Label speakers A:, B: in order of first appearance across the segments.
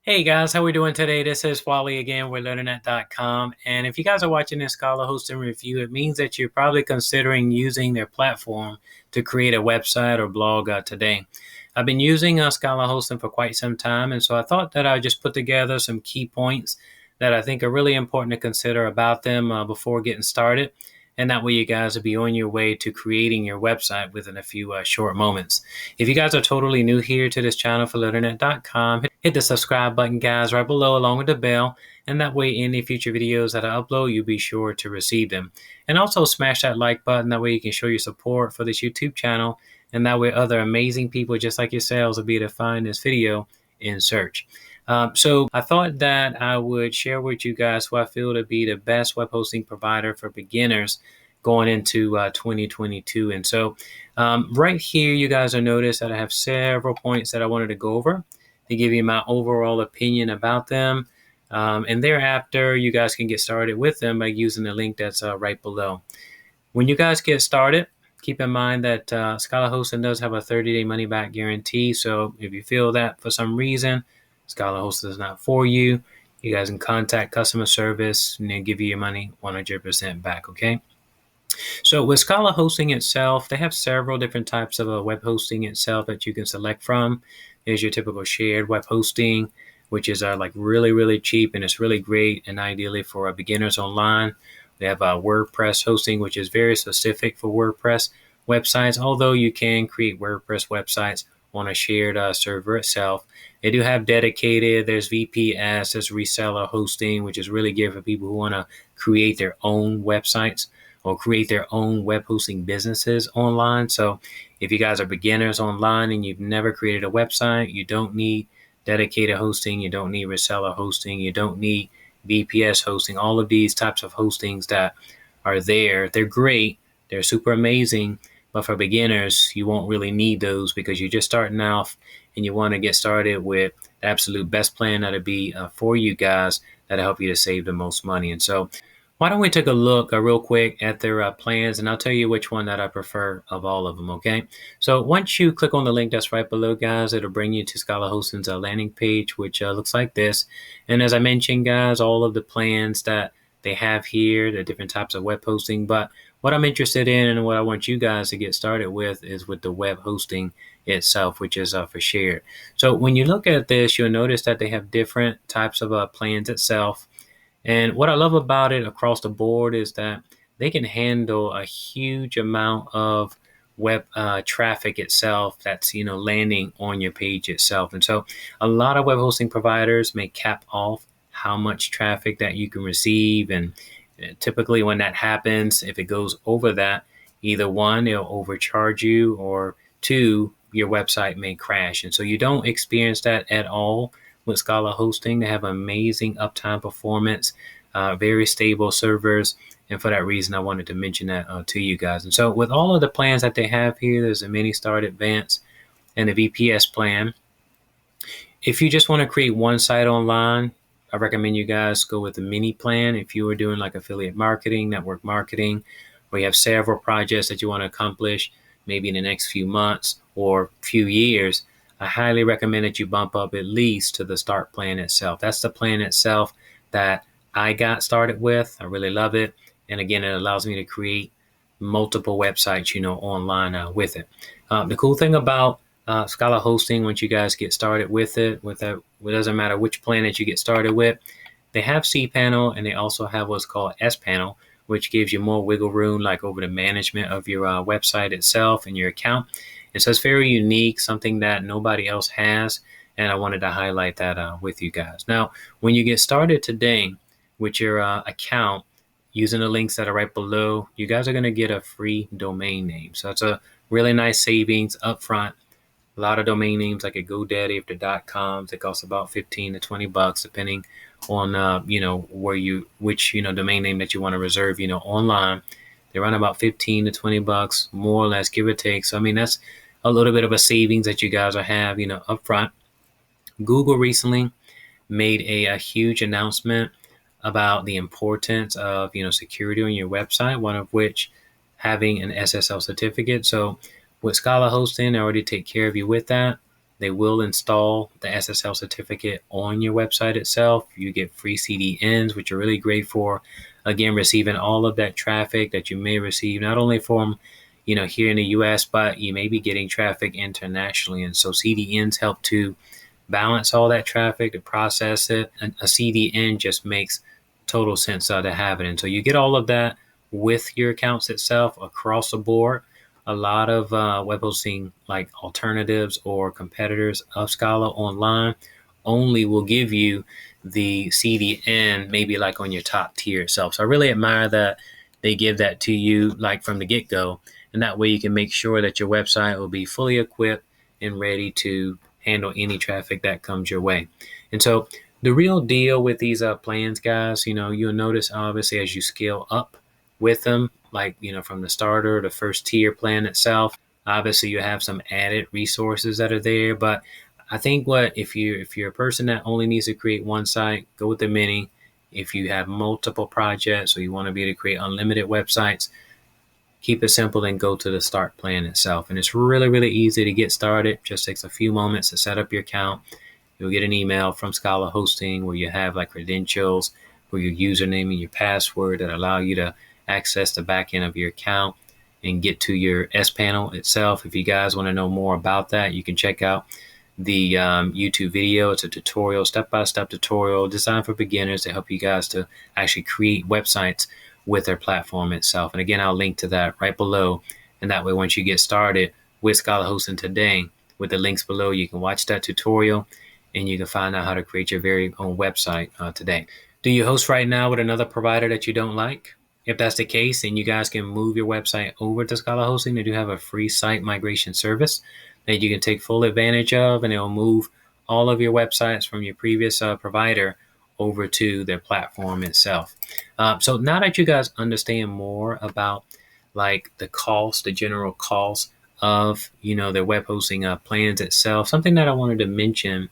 A: Hey guys, how we doing today? This is Wally again with LearningNet.com. And if you guys are watching this Scala hosting review, it means that you're probably considering using their platform to create a website or blog today. I've been using Scala hosting for quite some time, and so I thought that I'd just put together some key points that I think are really important to consider about them before getting started. And that way you guys will be on your way to creating your website within a few short moments. If you guys are totally new here to this channel for LearningNet.com, hit the subscribe button, guys, right below along with the bell. And that way any future videos that I upload, you'll be sure to receive them. And also smash that like button. That way you can show your support for this YouTube channel. And that way other amazing people just like yourselves will be able to find this video in search. So I thought that I would share with you guys who I feel to be the best web hosting provider for beginners going into 2022. And so right here, you guys will notice that I have several points that I wanted to go over to give you my overall opinion about them. And thereafter, you guys can get started with them by using the link that's right below. When you guys get started, keep in mind that Scala Hosting does have a 30-day money-back guarantee. So if you feel that for some reason Scala Hosting is not for you, you guys can contact customer service and they'll give you your money 100% back, okay? So with Scala Hosting itself, they have several different types of web hosting itself that you can select from. There's your typical shared web hosting, which is like really cheap, and it's really great and ideally for beginners online. They have WordPress hosting, which is very specific for WordPress websites, although you can create WordPress websites on a shared server itself. They do have dedicated, there's VPS, there's reseller hosting, which is really good for people who want to create their own websites or create their own web hosting businesses online. So if you guys are beginners online and you've never created a website, you don't need dedicated hosting, you don't need reseller hosting, you don't need VPS hosting. All of these types of hostings that are there, they're great, they're super amazing, but for beginners, you won't really need those because you're just starting off and you want to get started with the absolute best plan that'll be for you guys that'll help you to save the most money. And so why don't we take a look real quick at their plans, and I'll tell you which one that I prefer of all of them, okay? So once you click on the link that's right below, guys, it'll bring you to Scala Hosting's landing page, which looks like this. And as I mentioned, guys, all of the plans that they have here, the different types of web hosting, but what I'm interested in and what I want you guys to get started with is with the web hosting itself, which is for shared. So when you look at this, you'll notice that they have different types of plans itself. And what I love about it across the board is that they can handle a huge amount of web traffic itself that's landing on your page itself. And so a lot of web hosting providers may cap off how much traffic that you can receive, and typically when that happens, if it goes over that, either one, they'll overcharge you, or two, your website may crash. And so you don't experience that at all with Scala Hosting. They have amazing uptime performance, very stable servers, and for that reason I wanted to mention that to you guys. And so with all of the plans that they have here, there's a mini start, advanced, and a VPS plan. If you just want to create one site online, I recommend you guys go with the mini plan. If you are doing like affiliate marketing, network marketing, or you have several projects that you want to accomplish maybe in the next few months or few years, I highly recommend that you bump up at least to the start plan itself. That's the plan itself that I got started with. I really love it. And again, it allows me to create multiple websites, online with it. The cool thing about Scala Hosting, once you guys get started with it, it doesn't matter which plan that you get started with, they have cPanel and they also have what's called sPanel, which gives you more wiggle room, like over the management of your website itself and your account. And so it's very unique, something that nobody else has, and I wanted to highlight that with you guys. Now, when you get started today with your account, using the links that are right below, you guys are going to get a free domain name. So it's a really nice savings up front. A lot of domain names like a GoDaddy, if they're .coms, it costs about 15 to 20 bucks, depending on which domain name that you want to reserve online. They run about 15 to 20 bucks, more or less, give or take. So I mean, that's a little bit of a savings that you guys will have up front. Google recently made a huge announcement about the importance of security on your website, one of which having an SSL certificate. So with Scala Hosting, they already take care of you with that. They will install the SSL certificate on your website itself. You get free CDNs, which are really great for, again, receiving all of that traffic that you may receive, not only from, here in the US, but you may be getting traffic internationally. And so CDNs help to balance all that traffic, to process it. And a CDN just makes total sense to have it. And so you get all of that with your accounts itself across the board. A lot of web hosting like alternatives or competitors of Scala online only will give you the CDN maybe like on your top tier itself. So I really admire that they give that to you like from the get-go. And that way you can make sure that your website will be fully equipped and ready to handle any traffic that comes your way. And so the real deal with these plans, guys, you'll notice obviously as you scale up with them, like, from the starter, the first tier plan itself, obviously you have some added resources that are there. But I think if you're a person that only needs to create one site, go with the mini. If you have multiple projects or you want to be able to create unlimited websites, keep it simple and go to the start plan itself. And it's really, really easy to get started. Just takes a few moments to set up your account. You'll get an email from Scala Hosting where you have like credentials for your username and your password that allow you to access the back end of your account and get to your S panel itself. If you guys want to know more about that, you can check out the YouTube video. It's a tutorial, step-by-step tutorial designed for beginners to help you guys to actually create websites with their platform itself. And again, I'll link to that right below. And that way, once you get started with Scala Hosting today, with the links below, you can watch that tutorial and you can find out how to create your very own website today. Do you host right now with another provider that you don't like? If that's the case, then you guys can move your website over to Scala Hosting. They do have a free site migration service that you can take full advantage of, and it will move all of your websites from your previous provider over to their platform itself. So now that you guys understand more about like the cost, the general cost of, their web hosting plans itself, something that I wanted to mention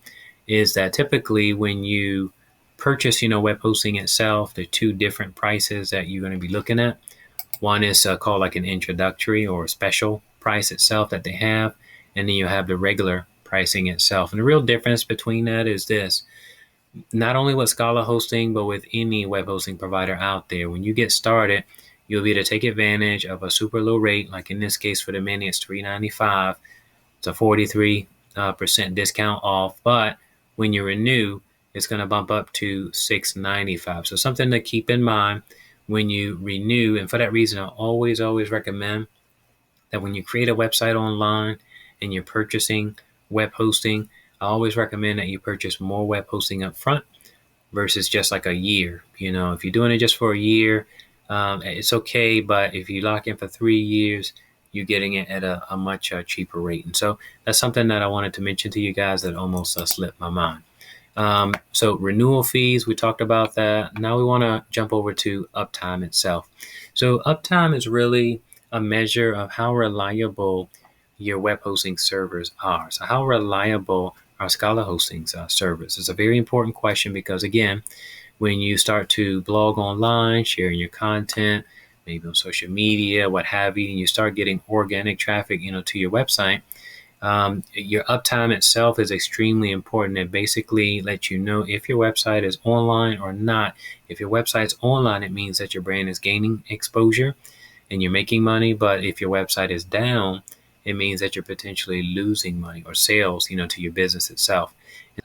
A: is that typically when you purchase, web hosting itself, there are two different prices that you're going to be looking at. One is called like an introductory or a special price itself that they have. And then you have the regular pricing itself. And the real difference between that is this. Not only with Scala Hosting, but with any web hosting provider out there, when you get started, you'll be able to take advantage of a super low rate. Like in this case, for the mini, it's $395. It's a 43% discount off. But when you renew, it's going to bump up to $695. So something to keep in mind when you renew. And for that reason, I always recommend that when you create a website online and you're purchasing web hosting, I always recommend that you purchase more web hosting up front versus just like a year. If you're doing it just for a year, it's okay. But if you lock in for 3 years, you're getting it at a much cheaper rate. And so that's something that I wanted to mention to you guys that almost slipped my mind. So renewal fees, we talked about that. Now we want to jump over to uptime itself. So uptime is really a measure of how reliable your web hosting servers are. So how reliable are Scala hosting servers? It's a very important question because, again, when you start to blog online, sharing your content, maybe on social media, what have you, and you start getting organic traffic, to your website, your uptime itself is extremely important. It basically lets you know if your website is online or not. If your website's online, it means that your brand is gaining exposure and you're making money. But if your website is down, it means that you're potentially losing money or sales, to your business itself.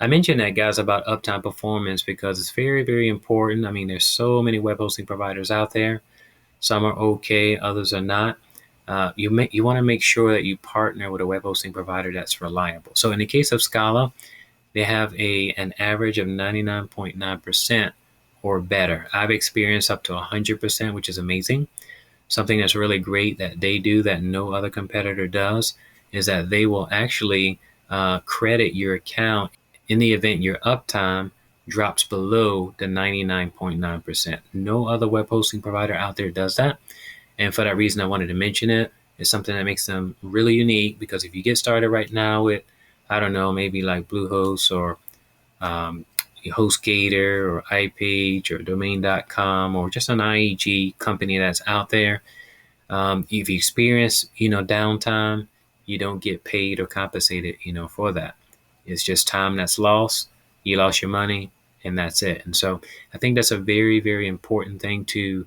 A: I mentioned that, guys, about uptime performance because it's very, very important. I mean, there's so many web hosting providers out there. Some are okay, others are not. You want to make sure that you partner with a web hosting provider that's reliable. So in the case of Scala, they have an average of 99.9% or better. I've experienced up to 100%, which is amazing. Something that's really great that they do that no other competitor does is that they will actually credit your account in the event your uptime drops below the 99.9%. No other web hosting provider out there does that. And for that reason, I wanted to mention it. It's something that makes them really unique because if you get started right now with, I don't know, maybe like Bluehost or HostGator or iPage or Domain.com or just an IEG company that's out there, if you experience, downtime, you don't get paid or compensated, for that. It's just time that's lost. You lost your money, and that's it. And so I think that's a very, very important thing to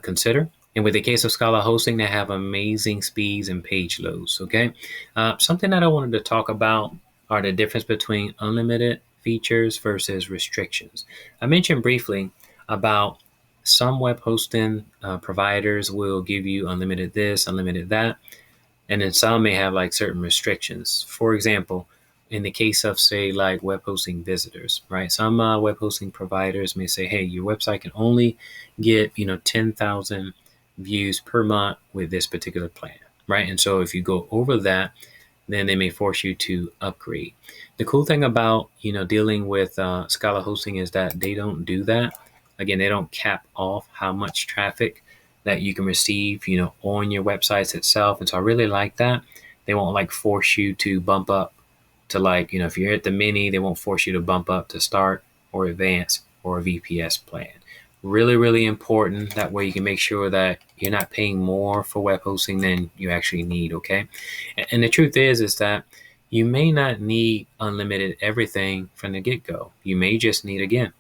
A: consider. And with the case of Scala hosting, they have amazing speeds and page loads. Okay. Something that I wanted to talk about are the difference between unlimited features versus restrictions. I mentioned briefly about some web hosting providers will give you unlimited this, unlimited that, and then some may have like certain restrictions. For example, in the case of say like web hosting visitors, right? Some web hosting providers may say, hey, your website can only get 10,000 views per month with this particular plan, right? And so if you go over that, then they may force you to upgrade. The cool thing about dealing with Scala hosting is that they don't do that. Again, they don't cap off how much traffic that you can receive, on your websites itself. And so I really like that. They won't like force you to bump up to like, if you're at the mini, they won't force you to bump up to start or advance or a VPS plan. Really, really important. That way you can make sure that you're not paying more for web hosting than you actually need. Okay. And the truth is that you may not need unlimited everything from the get go. You may just need, again,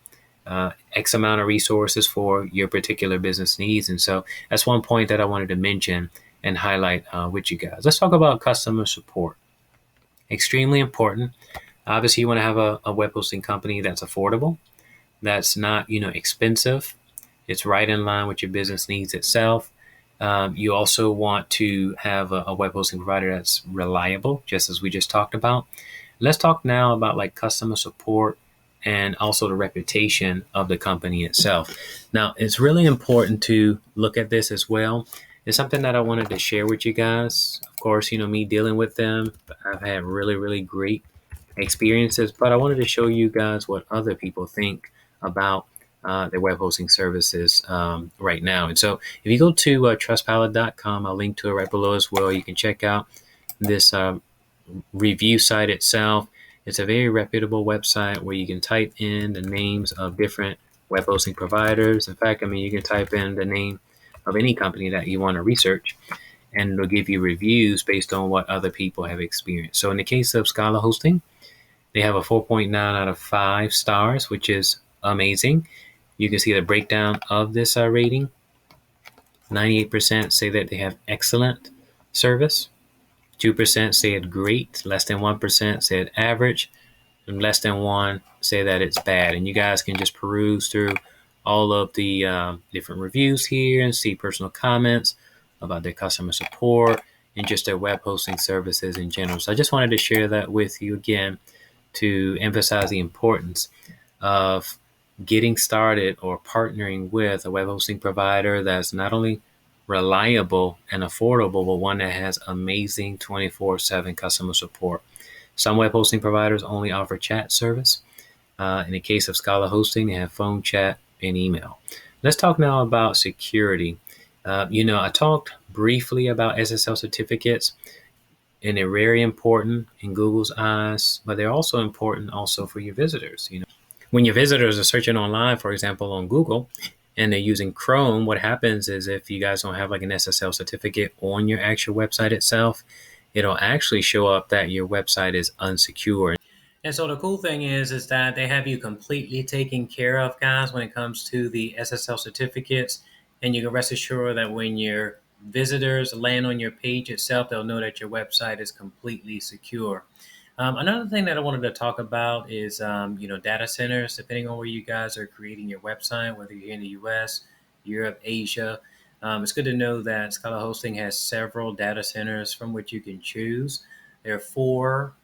A: X amount of resources for your particular business needs. And so that's one point that I wanted to mention and highlight with you guys. Let's talk about customer support. Extremely important. Obviously, you want to have a web hosting company that's affordable, that's not expensive. It's right in line with your business needs itself. You also want to have a web hosting provider that's reliable, just as we just talked about. Let's talk now about like customer support and also the reputation of the company itself. Now, it's really important to look at this as well. It's something that I wanted to share with you guys. Of course, me dealing with them, I've had really, really great experiences, but I wanted to show you guys what other people think about their web hosting services right now. And so if you go to trustpilot.com, I'll link to it right below as well. You can check out this review site itself. It's a very reputable website where you can type in the names of different web hosting providers. In fact, you can type in the name of any company that you want to research, and it'll give you reviews based on what other people have experienced. So in the case of Scala hosting, they have a 4.9 out of 5 stars, which is amazing. You can see the breakdown of this rating. 98% say that they have excellent service. 2% say it great. Less than 1% say it average. And less than 1 say that it's bad. And you guys can just peruse through all of the different reviews here and see personal comments about their customer support and just their web hosting services in general. So I just wanted to share that with you again to emphasize the importance of getting started or partnering with a web hosting provider that's not only reliable and affordable, but one that has amazing 24/7 customer support. Some web hosting providers only offer chat service. In the case of Scala hosting, they have phone, chat, and email. Let's talk now about security. I talked briefly about SSL certificates, and they're very important in Google's eyes, but they're also important also for your visitors. When your visitors are searching online, for example, on Google, and they're using Chrome, what happens is if you guys don't have like an SSL certificate on your actual website itself, it'll actually show up that your website is unsecure. And so the cool thing is that they have you completely taken care of, guys, when it comes to the SSL certificates. And you can rest assured that when your visitors land on your page itself, they'll know that your website is completely secure. Another thing that I wanted to talk about is, data centers. Depending on where you guys are creating your website, whether you're in the U.S., Europe, Asia, it's good to know that Scala Hosting has several data centers from which you can choose. There are 4.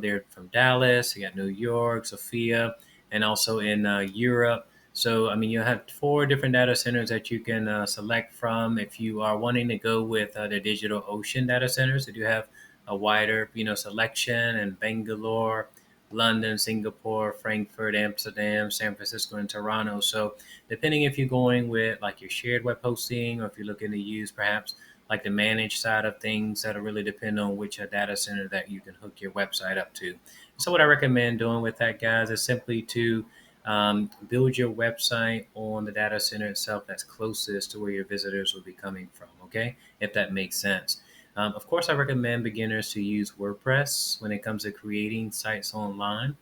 A: They're from Dallas. You got New York, Sofia, and also in Europe. So, you'll have 4 different data centers that you can select from. If you are wanting to go with the DigitalOcean data centers, they do have a wider, selection in Bangalore, London, Singapore, Frankfurt, Amsterdam, San Francisco, and Toronto. So depending if you're going with like your shared web hosting, or if you're looking to use perhaps like the managed side of things, that'll really depend on which data center that you can hook your website up to. So what I recommend doing with that, guys, is simply to build your website on the data center itself that's closest to where your visitors will be coming from. Okay, if that makes sense. Of course, I recommend beginners to use WordPress when it comes to creating sites online.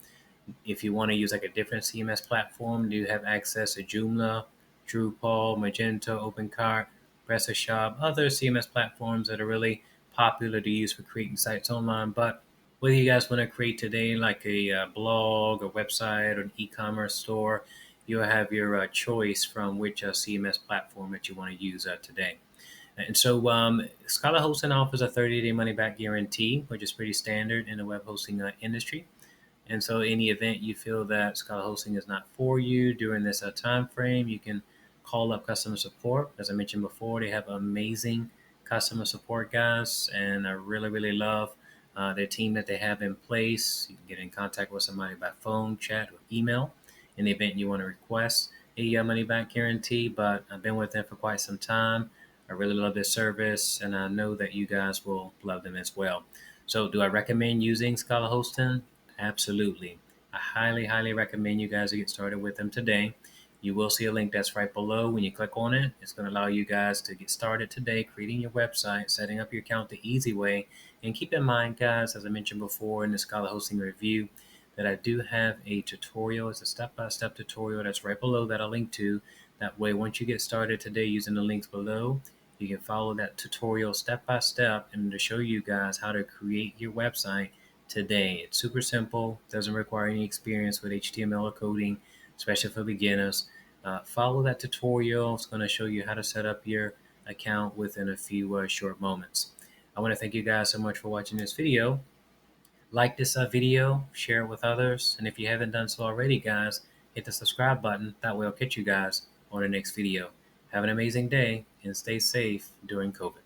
A: If you want to use like a different CMS platform, do have access to Joomla, Drupal, Magento, OpenCart, PrestaShop, other CMS platforms that are really popular to use for creating sites online. But whether you guys want to create today like a blog, a website, or an e-commerce store, you'll have your choice from which CMS platform that you want to use today. And so Scala Hosting offers a 30-day money-back guarantee, which is pretty standard in the web hosting industry. And so, any event you feel that Scala Hosting is not for you during this time frame, you can call up customer support. As I mentioned before, they have amazing customer support guys, and I really, really love their team that they have in place. You can get in contact with somebody by phone, chat, or email in the event you want to request a money back guarantee. But I've been with them for quite some time. I really love their service, and I know that you guys will love them as well. So, do I recommend using Scala Hosting? Absolutely. I highly, highly recommend you guys to get started with them today. You will see a link that's right below. When you click on it, it's going to allow you guys to get started today, creating your website, setting up your account the easy way. And keep in mind, guys, as I mentioned before in the Scala Hosting review, that I do have a tutorial. It's a step-by-step tutorial that's right below that I'll link to. That way, once you get started today using the links below, you can follow that tutorial step by step and to show you guys how to create your website today. It's super simple, doesn't require any experience with HTML or coding, especially for beginners. Follow that tutorial. It's going to show you how to set up your account within a few short moments. I want to thank you guys so much for watching this video. Like this video, share it with others, and if you haven't done so already, guys, hit the subscribe button. That way I'll catch you guys on the next video. Have an amazing day and stay safe during COVID.